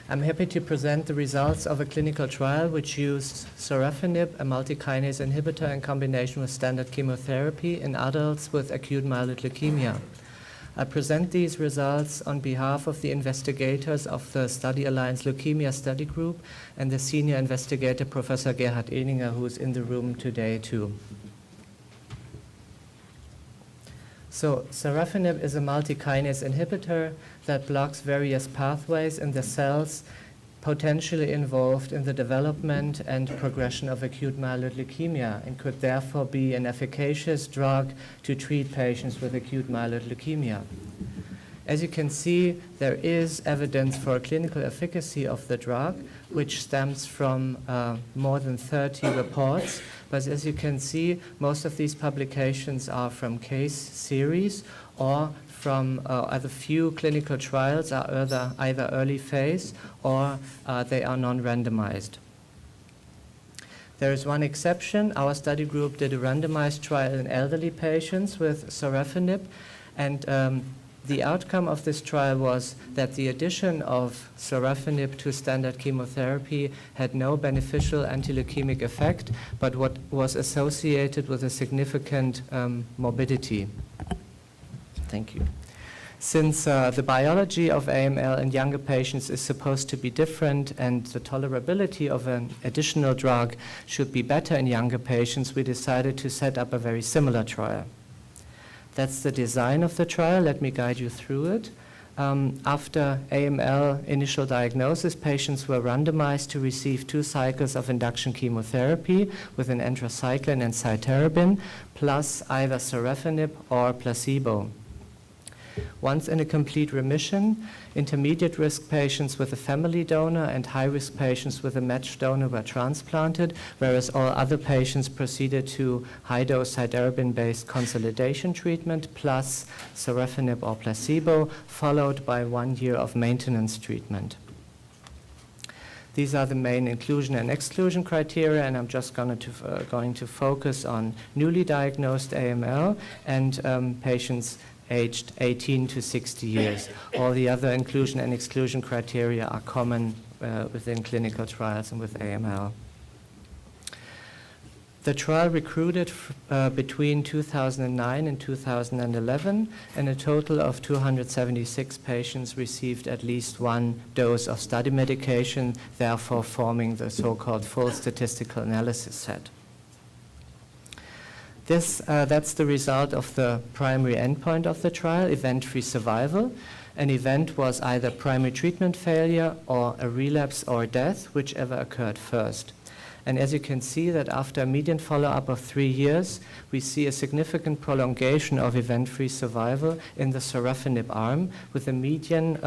I'm happy to present the results of a clinical trial which used sorafenib, a multi-kinase inhibitor, in combination with standard chemotherapy in adults with acute myeloid leukemia. I present these results on behalf of the investigators of the Study Alliance Leukemia study group and the senior investigator, Professor Gerhard Eninger, who is in the room today too. So sorafenib is a multi-kinase inhibitor that blocks various pathways in the cells potentially involved in the development and progression of acute myeloid leukemia, and could therefore be an efficacious drug to treat patients with acute myeloid leukemia. As you can see, there is evidence for clinical efficacy of the drug, which stems from more than 30 reports. But as you can see, most of these publications are from case series or from either few clinical trials are either early phase or they are non-randomized. There is one exception. Our study group did a randomized trial in elderly patients with sorafenib, and the outcome of this trial was that the addition of sorafenib to standard chemotherapy had no beneficial anti-leukemic effect, but what was associated with a significant morbidity. Thank you. Since the biology of AML in younger patients is supposed to be different and the tolerability of an additional drug should be better in younger patients, we decided to set up a very similar trial. That's the design of the trial. Let me guide you through it. After AML initial diagnosis, patients were randomized to receive 2 cycles of induction chemotherapy with an anthracycline and cytarabine, plus either sorafenib or placebo. Once in a complete remission, intermediate risk patients with a family donor and high risk patients with a matched donor were transplanted, whereas all other patients proceeded to high dose cytarabine-based consolidation treatment plus sorafenib or placebo, followed by 1 year of maintenance treatment. These are the main inclusion and exclusion criteria, and I'm just going to focus on newly diagnosed AML and patients aged 18 to 60 years. All the other inclusion and exclusion criteria are common within clinical trials and with AML. The trial recruited between 2009 and 2011, and a total of 276 patients received at least 1 dose of study medication, therefore forming the so-called full statistical analysis set. That's the result of the primary endpoint of the trial, event-free survival. An event was either primary treatment failure or a relapse or death, whichever occurred first. And as you can see, that after a median follow-up of 3 years, we see a significant prolongation of event-free survival in the sorafenib arm, with a median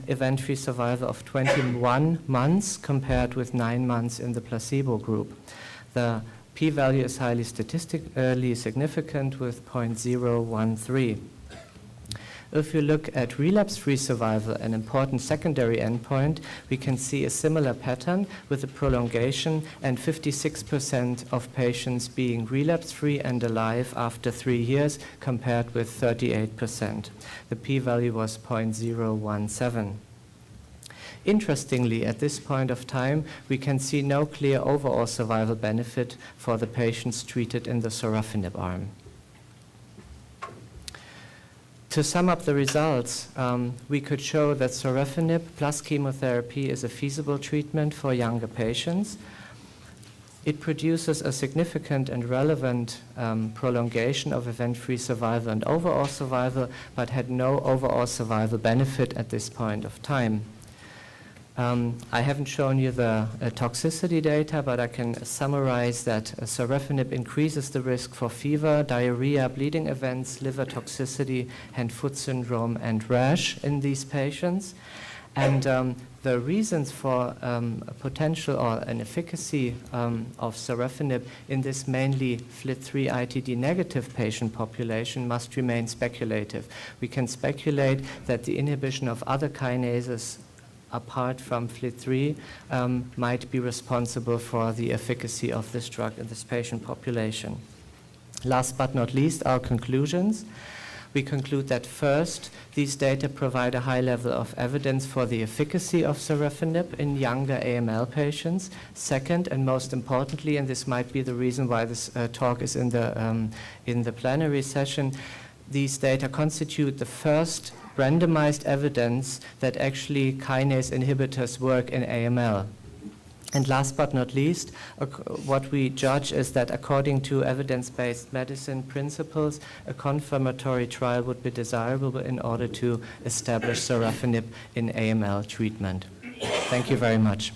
event-free survival of 21 months compared with 9 months in the placebo group. The p-value is highly statistically significant with 0.013. If you look at relapse-free survival, an important secondary endpoint, we can see a similar pattern with a prolongation and 56% of patients being relapse-free and alive after 3 years compared with 38%. The p-value was 0.017. Interestingly, at this point of time, we can see no clear overall survival benefit for the patients treated in the sorafenib arm. To sum up the results, we could show that sorafenib plus chemotherapy is a feasible treatment for younger patients. It produces a significant and relevant prolongation of event-free survival and overall survival, but had no overall survival benefit at this point of time. I haven't shown you the toxicity data, but I can summarize that sorafenib increases the risk for fever, diarrhea, bleeding events, liver toxicity, hand-foot syndrome, and rash in these patients. And the reasons for a potential or an efficacy of sorafenib in this mainly FLT3 ITD negative patient population must remain speculative. We can speculate that the inhibition of other kinases apart from FLT3 might be responsible for the efficacy of this drug in this patient population. Last but not least, our conclusions. we conclude that first, these data provide a high level of evidence for the efficacy of sorafenib in younger AML patients. Second, and most importantly, and this might be the reason why this talk is in the plenary session, these data constitute the first randomized evidence that actually kinase inhibitors work in AML. And last but not least, what we judge is that according to evidence-based medicine principles, a confirmatory trial would be desirable in order to establish sorafenib in AML treatment. Thank you very much.